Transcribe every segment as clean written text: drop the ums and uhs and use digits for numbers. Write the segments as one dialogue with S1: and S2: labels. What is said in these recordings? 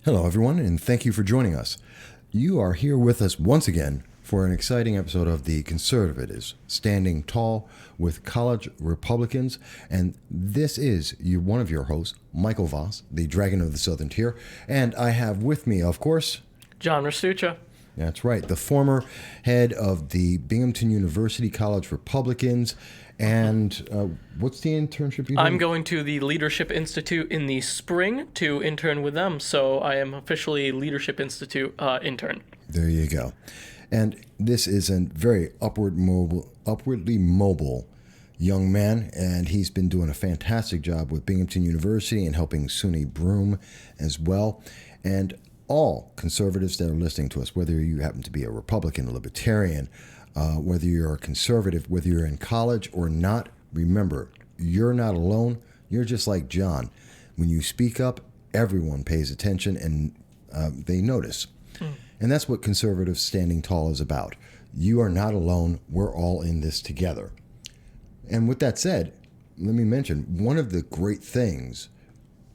S1: Hello, everyone, and thank you for joining us. You are here with us once again for an exciting episode of The Conservatives, Standing Tall with College Republicans. And this is one of your hosts, Michael Voss, the Dragon of the Southern Tier. And I have with me, of course,
S2: John Restuccia.
S1: that's right, the former head of the Binghamton University College Republicans. And what's the internship you do?
S2: I'm going to the Leadership Institute in the spring to intern with them, so I am officially Leadership Institute intern.
S1: There you go. And this is a very upwardly mobile young man, and he's been doing a fantastic job with Binghamton University and helping SUNY Broome as well. And all conservatives that are listening to us, whether you happen to be a Republican, a Libertarian, whether you're a conservative, whether you're in college or not, remember, you're not alone. You're just like John. When you speak up, everyone pays attention and they notice. And that's what Conservatives Standing Tall is about. You are not alone. We're all in this together. And with that said, let me mention one of the great things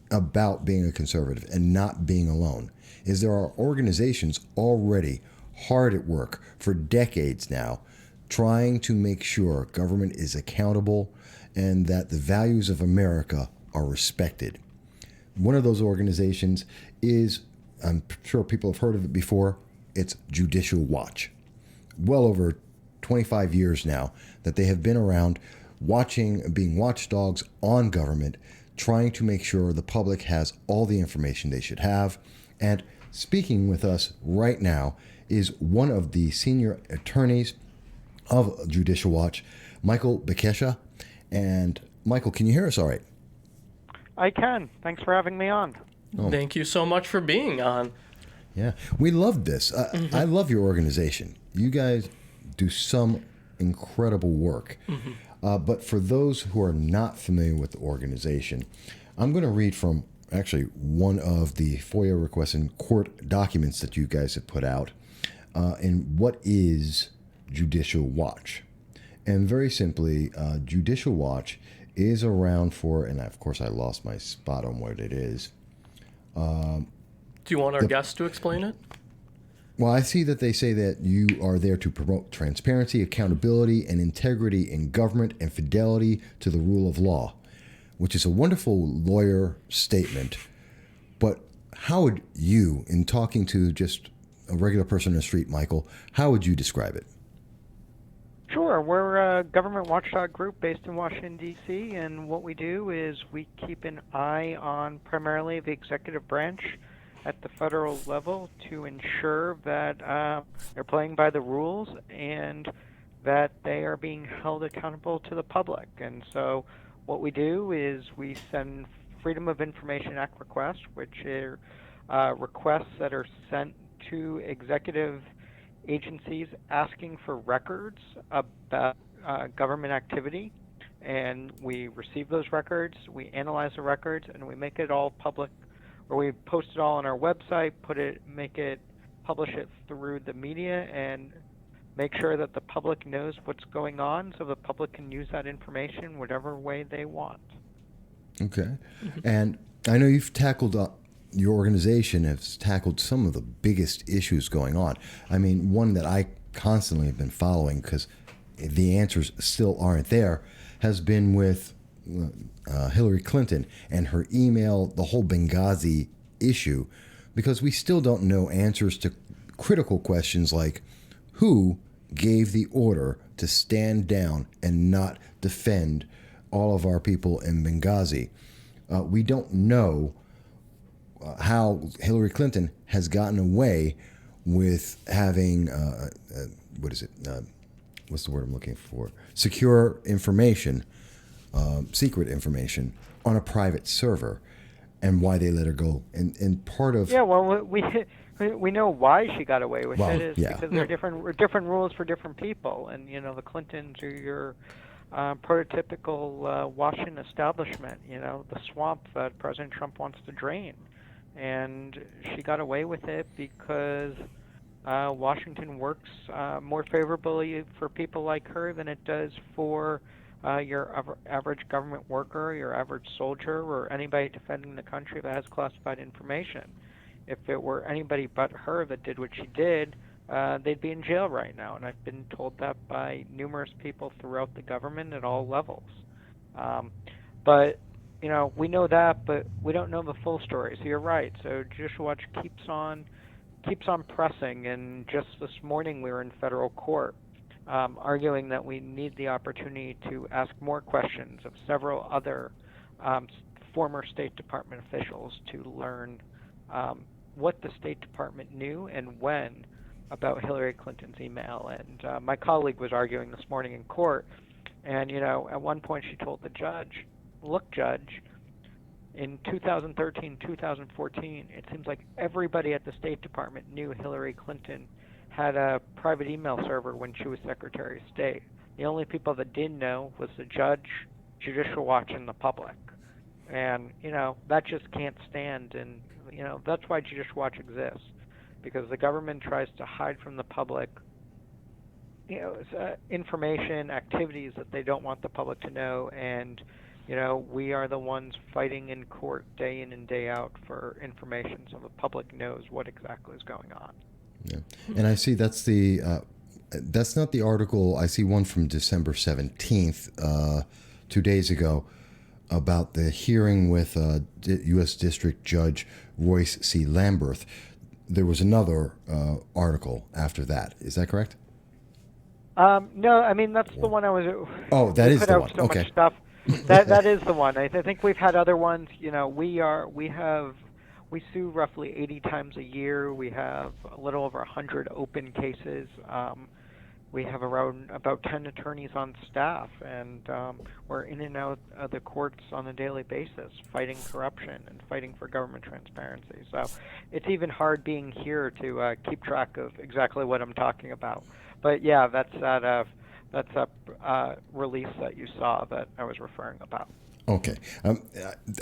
S1: about being a conservative and not being alone is there are organizations already hard at work for decades now trying to make sure government is accountable and that the values of America are respected. One of those organizations is, I'm sure people have heard of it before, it's Judicial Watch. Well over 25 years now that they have been around being watchdogs on government, trying to make sure the public has all the information they should have. And speaking with us right now is one of the senior attorneys of Judicial Watch, Michael Bekesha. And Michael, can you hear us all right?
S3: I can. Thanks for having me on.
S1: Oh.
S2: Thank you so much for being on.
S1: Yeah, we love this. I love your organization. You guys do some incredible work. But for those who are not familiar with the organization, I'm going to read from actually one of the FOIA requests and court documents that you guys have put out. And what is Judicial Watch? And very simply, Judicial Watch is around for, and of course I lost my spot on what it is.
S2: Do you want our guests to explain it?
S1: Well, I see that they say that you are there to promote transparency, accountability, and integrity in government and fidelity to the rule of law, which is a wonderful lawyer statement. But how would you, in talking to just a regular person in the street, Michael, how would you describe it?
S3: Sure. We're a government watchdog group based in Washington, D.C., and what we do is we keep an eye on primarily the executive branch at the federal level to ensure that they're playing by the rules and that they are being held accountable to the public. And so what we do is we send Freedom of Information Act requests, which are requests that are sent to executive agencies asking for records about government activity. And we receive those records, we analyze the records, and we make it all public, or we post it all on our website, publish it through the media, and make sure that the public knows what's going on so the public can use that information whatever way they want.
S1: Okay. And I know you've tackled, your organization has tackled some of the biggest issues going on. I mean, one that I constantly have been following because the answers still aren't there has been with Hillary Clinton and her email, the whole Benghazi issue, because we still don't know answers to critical questions like who gave the order to stand down and not defend all of our people in Benghazi. We don't know how Hillary Clinton has gotten away with having, what's the word I'm looking for? Secure information, secret information on a private server, and why they let her go. And part of...
S3: Yeah, well, we know why she got away with it is because there are different rules for different people. And, you know, the Clintons are your prototypical Washington establishment, you know, the swamp that President Trump wants to drain. And she got away with it because Washington works more favorably for people like her than it does for your average government worker, your average soldier, or anybody defending the country that has classified information. if it were anybody but her that did what she did, they'd be in jail right now. And I've been told that by numerous people throughout the government at all levels. But we know that, but we don't know the full story. So you're right. So Judicial Watch keeps on pressing. And just this morning we were in federal court arguing that we need the opportunity to ask more questions of several other former State Department officials to learn what the State Department knew and when about Hillary Clinton's email. And my colleague was arguing this morning in court, and at one point she told the judge, "Look, Judge, in 2013, 2014, it seems like everybody at the State Department knew Hillary Clinton had a private email server when she was Secretary of State. The only people that didn't know was the judge, Judicial Watch, and the public." And that just can't stand. And that's why Judicial Watch exists, because the government tries to hide from the public information, activities that they don't want the public to know. And we are the ones fighting in court day in and day out for information so the public knows what exactly is going on.
S1: Yeah. And I see that's not the article. I see one from December 17th, 2 days ago, about the hearing with U.S. District Judge Royce C. Lamberth. There was another article after that. Is that correct?
S3: No, I mean, that's the one I was...
S1: Oh, that is the one.
S3: So
S1: Okay.
S3: much stuff. That is the one. I think we've had other ones. We sue roughly 80 times a year. We have a little over 100 open cases. We have around about 10 attorneys on staff, and we're in and out of the courts on a daily basis, fighting corruption and fighting for government transparency. So it's even hard being here to keep track of exactly what I'm talking about. But yeah, that's a release that you saw that I was referring about.
S1: Okay.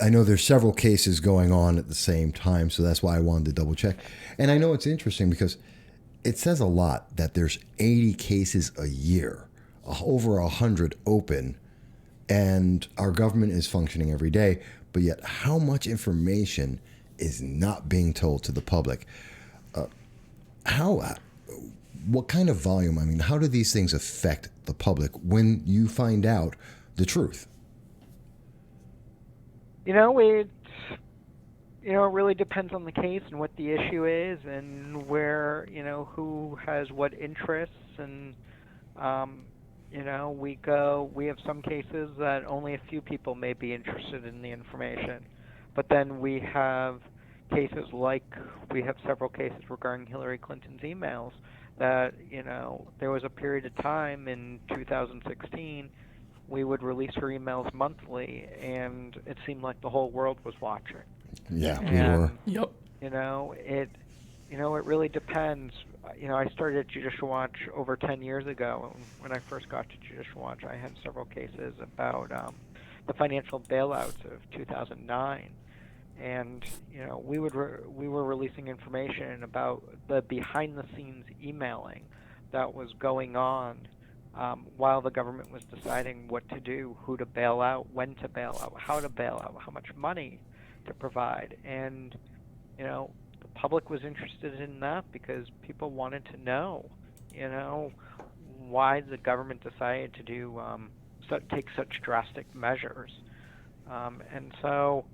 S1: I know there's several cases going on at the same time, so that's why I wanted to double check. And I know it's interesting because it says a lot that there's 80 cases a year, over 100 open, and our government is functioning every day, but yet how much information is not being told to the public? What kind of volume? I mean, how do these things affect the public when you find out the truth?
S3: It really depends on the case and what the issue is and where, who has what interests. And, we have some cases that only a few people may be interested in the information. But then we have cases we have several cases regarding Hillary Clinton's emails that, there was a period of time in 2016 we would release her emails monthly, and it seemed like the whole world was watching.
S1: Yeah, we were.
S2: Yep.
S3: It really depends. I started at Judicial Watch over 10 years ago. When I first got to Judicial Watch, I had several cases about the financial bailouts of 2009, and we were releasing information about the behind-the-scenes emailing that was going on while the government was deciding what to do, who to bail out, when to bail out, how to bail out, how much money to provide. And the public was interested in that because people wanted to know why the government decided to take such drastic measures. And so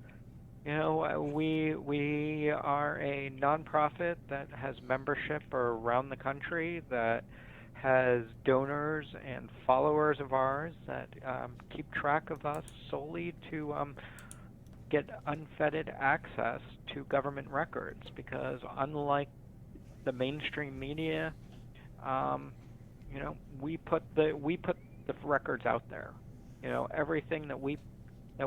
S3: we are a nonprofit that has membership around the country, that has donors and followers of ours that keep track of us solely to get unfettered access to government records, because unlike the mainstream media, we put the records out there. Everything that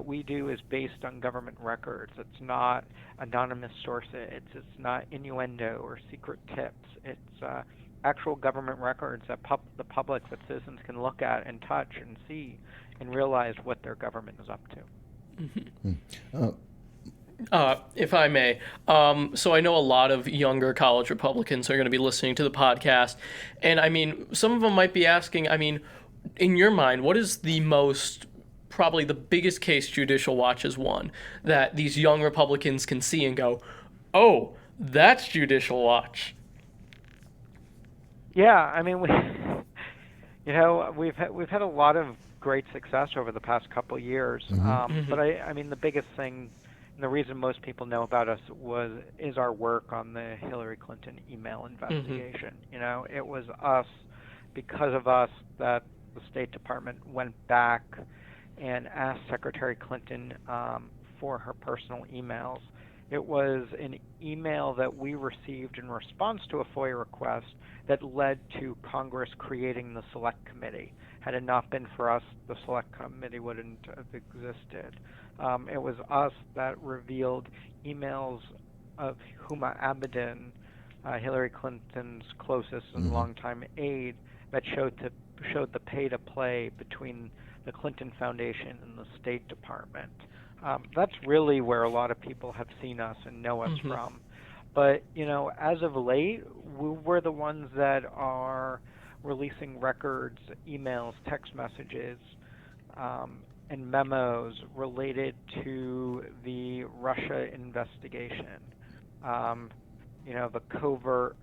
S3: we do is based on government records. It's not anonymous sources. It's not innuendo or secret tips. It's actual government records that the public, that citizens can look at and touch and see and realize what their government is up to.
S2: Mm-hmm. If I may, so I know a lot of younger college Republicans are going to be listening to the podcast, and I mean, some of them might be asking, I mean, in your mind, what is probably the biggest case Judicial Watch has won that these young Republicans can see and go, oh, That's Judicial Watch.
S3: Yeah, I mean, we've had a lot of great success over the past couple years. But I mean, the biggest thing, and the reason most people know about us is our work on the Hillary Clinton email investigation. It was us, because of us, that the State Department went back and asked Secretary Clinton for her personal emails. It was an email that we received in response to a FOIA request that led to Congress creating the Select Committee. Had it not been for us, the Select Committee wouldn't have existed. It was us that revealed emails of Huma Abedin, Hillary Clinton's closest and longtime aide, that showed the pay-to-play between the Clinton Foundation and the State Department. That's really where a lot of people have seen us and know us from. But, as of late, we're the ones that are releasing records, emails, text messages, and memos related to the Russia investigation. The covert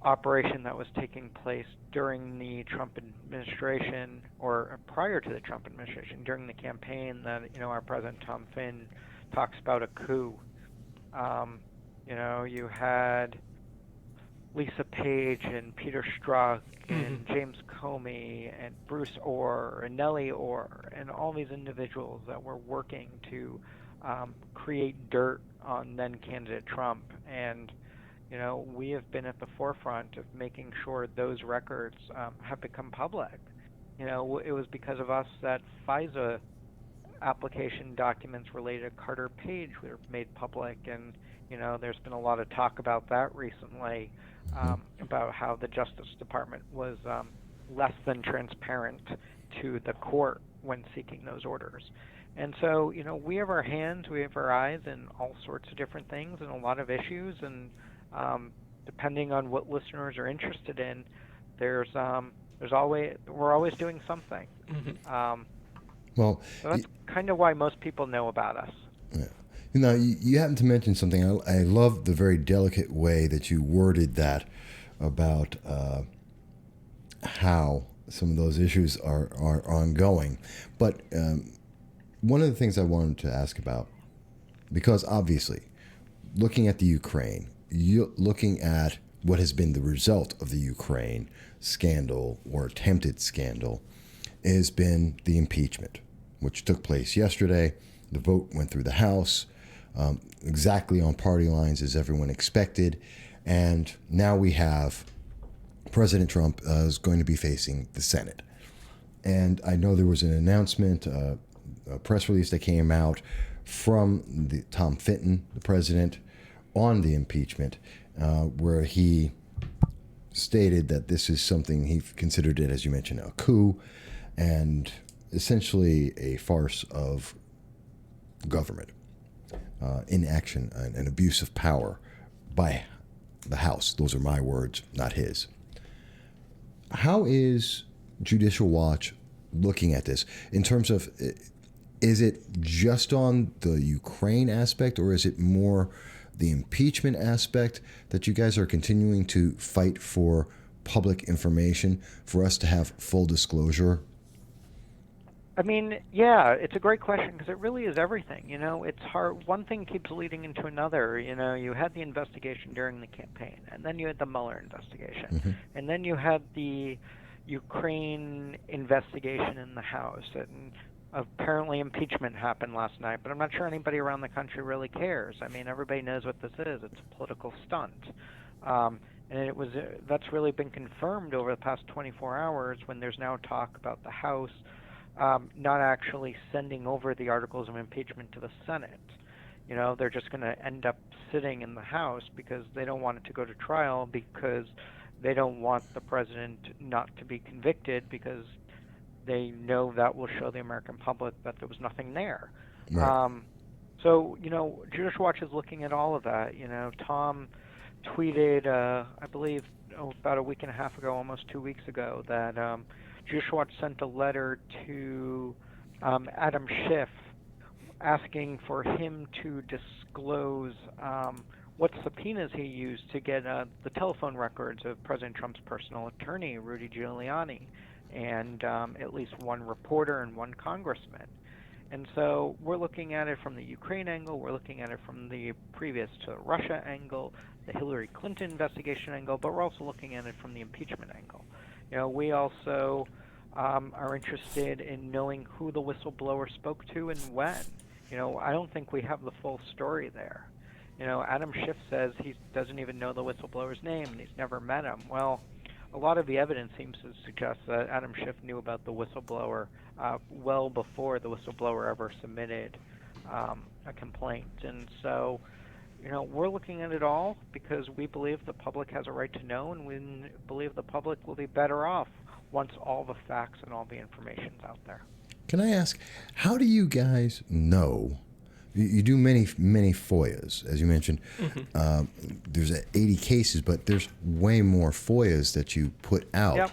S3: operation that was taking place during the Trump administration, or prior to the Trump administration, during the campaign, that our President Tom Finn talks about a coup. You had Lisa Page and Peter Strzok and James Comey and Bruce Orr and Nellie Orr and all these individuals that were working to create dirt on then candidate Trump. And we have been at the forefront of making sure those records have become public. It was because of us that FISA application documents related to Carter Page were made public, and there's been a lot of talk about that recently, about how the Justice Department was less than transparent to the court when seeking those orders. And so, we have our hands, we have our eyes in all sorts of different things and a lot of issues, and depending on what listeners are interested in, we're always doing something.
S1: Well,
S3: so that's kind of why most people know about us.
S1: Yeah. You happen to mention something. I love the very delicate way that you worded that about how some of those issues are ongoing. But one of the things I wanted to ask about, because obviously, looking at the Ukraine, looking at what has been the result of the Ukraine scandal or attempted scandal, has been the impeachment, which took place yesterday. The vote went through the House, exactly on party lines as everyone expected. And now we have President Trump is going to be facing the Senate. And I know there was an announcement, a press release that came out from Tom Fitton, the president, on the impeachment, where he stated that this is something he considered it, as you mentioned, a coup and essentially a farce of government, inaction, and abuse of power by the House. Those are my words, not his. How is Judicial Watch looking at this in terms of, is it just on the Ukraine aspect, or is it more the impeachment aspect that you guys are continuing to fight for public information for us to have full disclosure?
S3: I mean, yeah, it's a great question because it really is everything. It's hard. One thing keeps leading into another. You had the investigation during the campaign, and then you had the Mueller investigation, and then you had the Ukraine investigation in the House, and apparently impeachment happened last night, but I'm not sure anybody around the country really cares. I mean, everybody knows what this is. It's a political stunt. And that's really been confirmed over the past 24 hours when there's now talk about the House not actually sending over the articles of impeachment to the Senate. They're just going to end up sitting in the House because they don't want it to go to trial, because they don't want the president not to be convicted, because they know that will show the American public that there was nothing there.
S1: Right.
S3: So, Judicial Watch is looking at all of that. Tom tweeted, I believe, about a week and a half ago, almost 2 weeks ago, that Judicial Watch sent a letter to Adam Schiff asking for him to disclose what subpoenas he used to get the telephone records of President Trump's personal attorney, Rudy Giuliani, and at least one reporter and one congressman. And so we're looking at it from the Ukraine angle, we're looking at it from the previous to Russia angle, the Hillary Clinton investigation angle, but we're also looking at it from the impeachment angle. We also are interested in knowing who the whistleblower spoke to and when. I don't think we have the full story there. Adam Schiff says he doesn't even know the whistleblower's name and he's never met him. Well, a lot of the evidence seems to suggest that Adam Schiff knew about the whistleblower well before the whistleblower ever submitted a complaint. And so, we're looking at it all because we believe the public has a right to know, and we believe the public will be better off once all the facts and all the information's out there.
S1: Can I ask, how do you guys know? You do many FOIAs, as you mentioned.
S2: Mm-hmm.
S1: There's 80 cases, but there's way more FOIAs that you put out.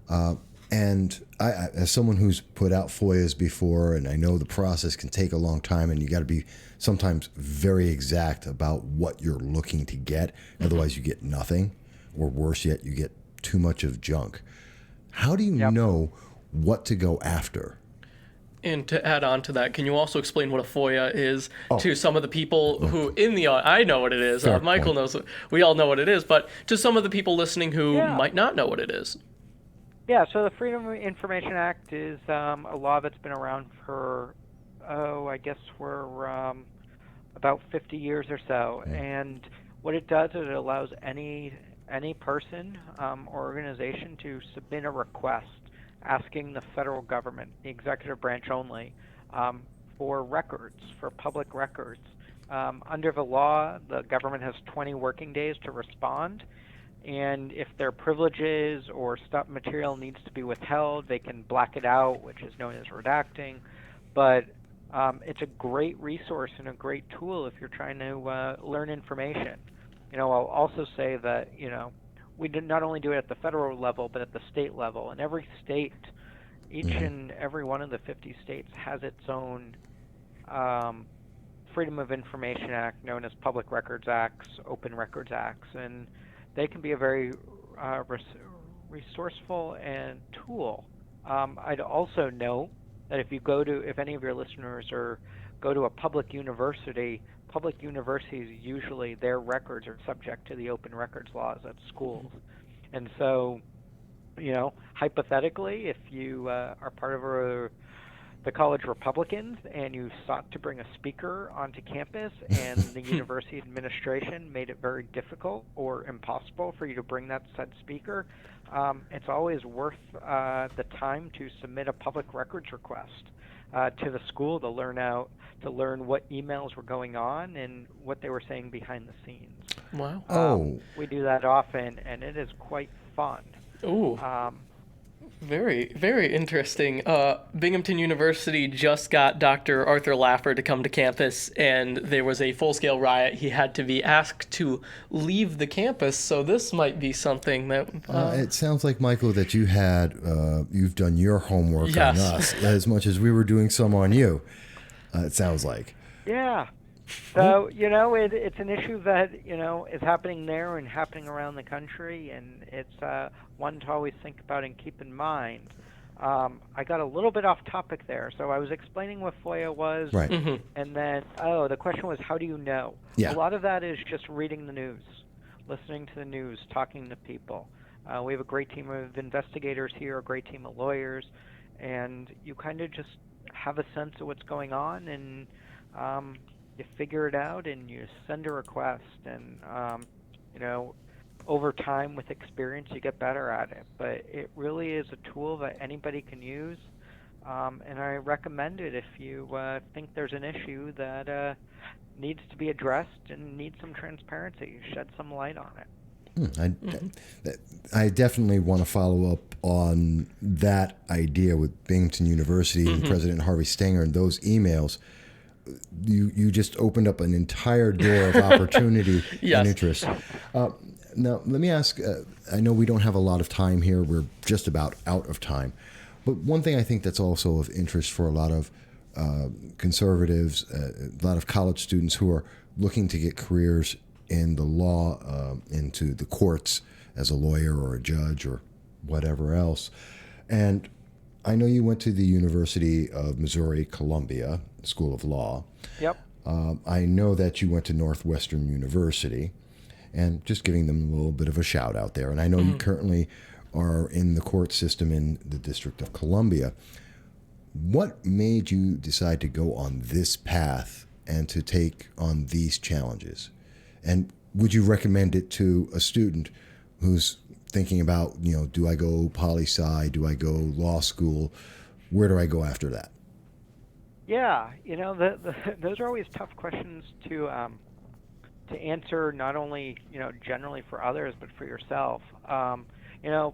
S3: Yep.
S1: And I, as someone who's put out FOIAs before, and I know the process can take a long time, and you got to be sometimes very exact about what you're looking to get.
S2: Mm-hmm.
S1: Otherwise, you get nothing, or worse yet, you get too much of junk. How do you know what to go after?
S2: And to add on to that, can you also explain what a FOIA is to some of the people who I know what it is. Michael knows. We all know what it is. But to some of the people listening who might not know what it is.
S3: Yeah, so the Freedom of Information Act is a law that's been around for, I guess we're about 50 years or so. And what it does is it allows any person or organization to submit a request asking the federal government, the executive branch only, for records, for public records. Under the law, the government has 20 working days to respond, and if their privileges or stuff material needs to be withheld, they can black it out, which is known as redacting. But it's a great resource and a great tool if you're trying to learn information. I'll also say that, we did not only do it at the federal level, but at the state level. And every state, each and every one of the 50 states has its own Freedom of Information Act, known as Public Records Acts, Open Records Acts. And they can be a very resourceful and tool. I'd also note that if any of your listeners go to a public universities, usually their records are subject to the open records laws at schools. And so, hypothetically, if you are part of the college Republicans and you sought to bring a speaker onto campus and the university administration made it very difficult or impossible for you to bring that said speaker, it's always worth the time to submit a public records request to the school to learn what emails were going on and what they were saying behind the scenes.
S2: Wow.
S3: We do that often, and it is quite fun.
S2: Ooh. Very, very interesting. Binghamton University just got Dr. Arthur Laffer to come to campus, and there was a full-scale riot. He had to be asked to leave the campus, so this might be something that...
S1: It sounds like, Michael, that you've done your homework on us as much as we were doing some on you, it sounds like.
S3: Yeah. So, it's an issue that, is happening there and happening around the country, and it's one to always think about and keep in mind. I got a little bit off topic there. So I was explaining what FOIA was,
S1: right.
S3: And then, the question was, how do you know?
S1: Yeah.
S3: A lot of that is just reading the news, listening to the news, talking to people. We have a great team of investigators here, a great team of lawyers, and you kind of just have a sense of what's going on, and you figure it out and you send a request, and over time with experience you get better at it. But it really is a tool that anybody can use, and I recommend it if you think there's an issue that needs to be addressed and needs some transparency. Shed some light on it.
S1: I definitely want to follow up on that idea with Binghamton University and President Harvey Stenger and those emails. You just opened up an entire door of opportunity and interest. Now, let me ask, I know we don't have a lot of time here. We're just about out of time. But one thing I think that's also of interest for a lot of conservatives, a lot of college students who are looking to get careers in the law, into the courts as a lawyer or a judge or whatever else. And I know you went to the University of Missouri, Columbia School of Law.
S3: Yep.
S1: I know that you went to Northwestern University, and just giving them a little bit of a shout out there. And I know you currently are in the court system in the District of Columbia. What made you decide to go on this path and to take on these challenges? And would you recommend it to a student who's thinking about, do I go poli-sci? Do I go law school? Where do I go after that?
S3: Yeah, those are always tough questions to answer, not only generally for others, but for yourself.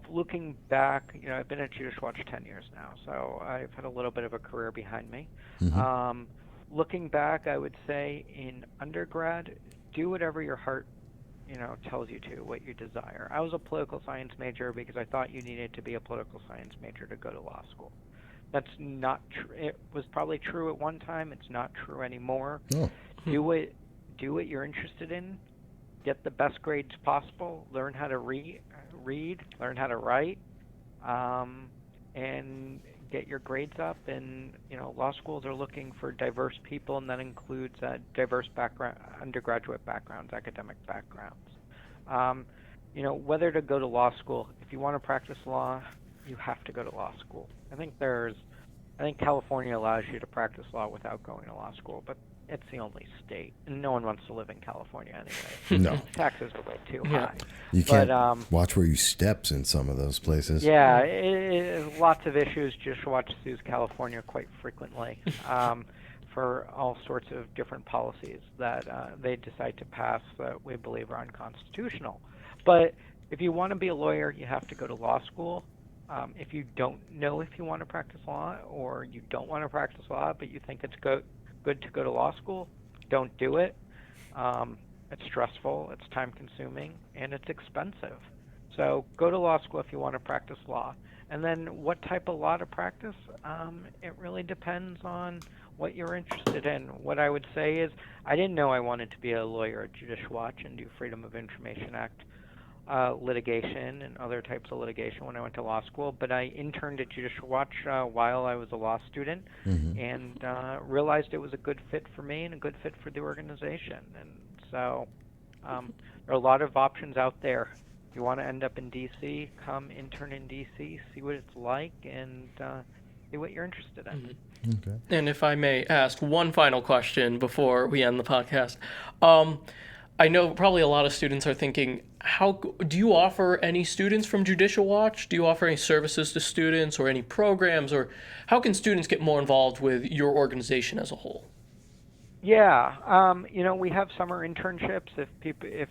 S3: Looking back, I've been at Judicial Watch 10 years now, so I've had a little bit of a career behind me.
S1: Mm-hmm.
S3: Looking back, I would say in undergrad, do whatever your heart tells you to, what you desire. I was a political science major because I thought you needed to be a political science major to go to law school. That's not true. It was probably true at one time. It's not true anymore.
S1: Oh.
S3: Do what you're interested in. Get the best grades possible. Learn how to read. Learn how to write, and get your grades up. And law schools are looking for diverse people, and that includes diverse undergraduate backgrounds, academic backgrounds. Whether to go to law school. If you want to practice law, you have to go to law school. I think California allows you to practice law without going to law school, but it's the only state, and no one wants to live in California anyway.
S1: No.
S3: Taxes are way too high.
S1: You can't watch where you steps in some of those places.
S3: Yeah, lots of issues. Judicial Watch sues California quite frequently for all sorts of different policies that they decide to pass that we believe are unconstitutional. But if you want to be a lawyer, you have to go to law school. If you don't know if you want to practice law, or you don't want to practice law, but you think it's good to go to law school, don't do it. It's stressful, it's time-consuming, and it's expensive. So go to law school if you want to practice law. And then what type of law to practice? It really depends on what you're interested in. What I would say is I didn't know I wanted to be a lawyer at Judicial Watch and do Freedom of Information Act litigation and other types of litigation when I went to law school, but I interned at Judicial Watch while I was a law student, and realized it was a good fit for me and a good fit for the organization. And so there are a lot of options out there. If you want to end up in D.C., come intern in D.C., see what it's like, and see what you're interested in.
S1: Okay.
S2: And if I may ask one final question before we end the podcast. I know probably a lot of students are thinking, do you offer any students from Judicial Watch? Do you offer any services to students or any programs, or how can students get more involved with your organization as a whole?
S3: Yeah, we have summer internships. If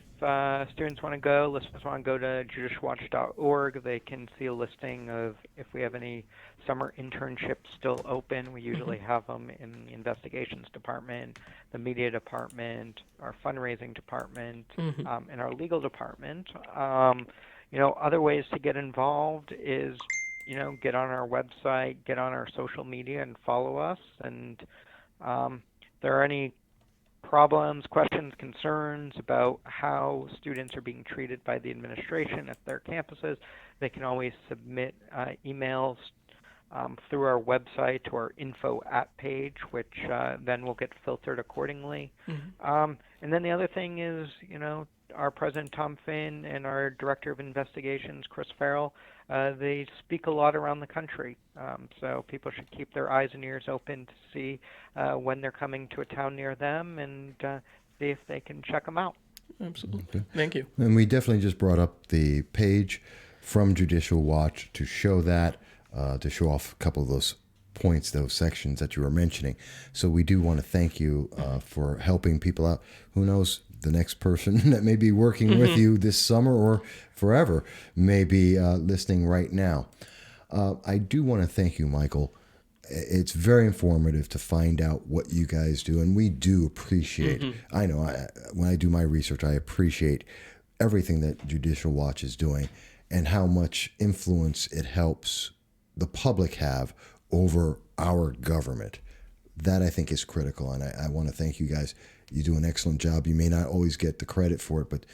S3: students want to go, listeners want to go to judicialwatch.org, they can see a listing of if we have any summer internships still open. We usually have them in the investigations department, the media department, our fundraising department, and our legal department. Other ways to get involved is, get on our website, get on our social media, and follow us. And if there are any problems, questions, concerns about how students are being treated by the administration at their campuses, they can always submit emails through our website to our info at page, which then will get filtered accordingly. And then the other thing is, our president, Tom Finn, and our director of investigations, Chris Farrell, they speak a lot around the country. So people should keep their eyes and ears open to see when they're coming to a town near them, and see if they can check them out.
S2: Absolutely.
S1: Okay.
S2: Thank you.
S1: And we definitely just brought up the page from Judicial Watch to show that, to show off a couple of those points, those sections that you were mentioning. So we do want to thank you for helping people out. Who knows, the next person that may be working with you this summer or forever may be listening right now. I do want to thank you, Michael. It's very informative to find out what you guys do, and we do appreciate. I know when I do my research, I appreciate everything that Judicial Watch is doing and how much influence it helps the public have over our government. That I think is critical, and I want to thank you guys. You do an excellent job. You may not always get the credit for it, but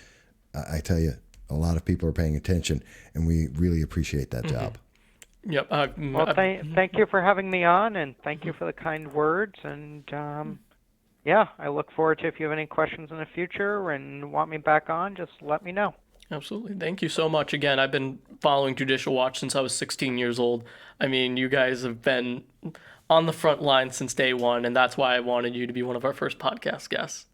S1: I tell you, a lot of people are paying attention, and we really appreciate that job.
S2: Yep.
S3: Well, thank you for having me on, and thank you for the kind words. And yeah, I look forward to if you have any questions in the future and want me back on, just let me know.
S2: Absolutely. Thank you so much. Again, I've been following Judicial Watch since I was 16 years old. I mean, you guys have been on the front line since day one, and that's why I wanted you to be one of our first podcast guests.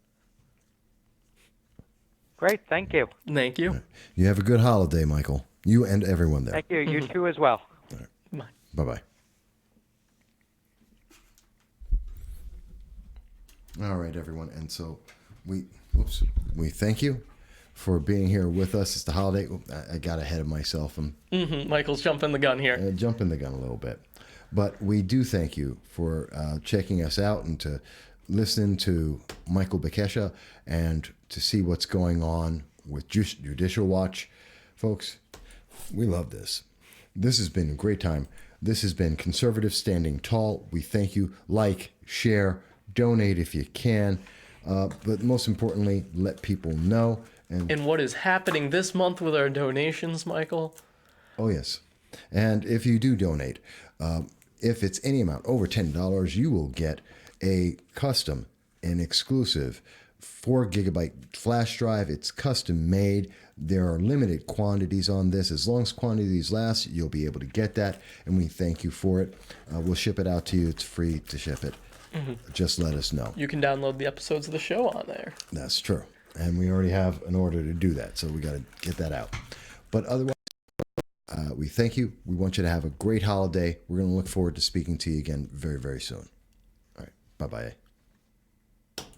S3: Great. Thank you.
S2: Thank you.
S1: You have a good holiday, Michael. You and everyone there.
S3: Thank you. You too as well.
S2: Bye.
S1: Bye-bye. All right, everyone. And so we thank you for being here with us. It's the holiday. I got ahead of myself.
S2: Michael's jumping the gun here.
S1: Jumping the gun a little bit. But we do thank you for checking us out and to listen to Michael Bekesha and to see what's going on with Judicial Watch. Folks, we love this. This has been a great time. This has been Conservatives Standing Tall. We thank you. Like, share, donate if you can. But most importantly, let people know.
S2: And what is happening this month with our donations, Michael?
S1: Oh, yes. And if you do donate, if it's any amount over $10, you will get a custom and exclusive 4 gigabyte flash drive. It's custom made. There are limited quantities on this. As long as quantities last, you'll be able to get that. And we thank you for it. We'll ship it out to you. It's free to ship it. Just let us know.
S2: You can download the episodes of the show on there.
S1: That's true. And we already have an order to do that. So we got to get that out. But otherwise, we thank you. We want you to have a great holiday. We're going to look forward to speaking to you again very, very soon. All right. Bye-bye.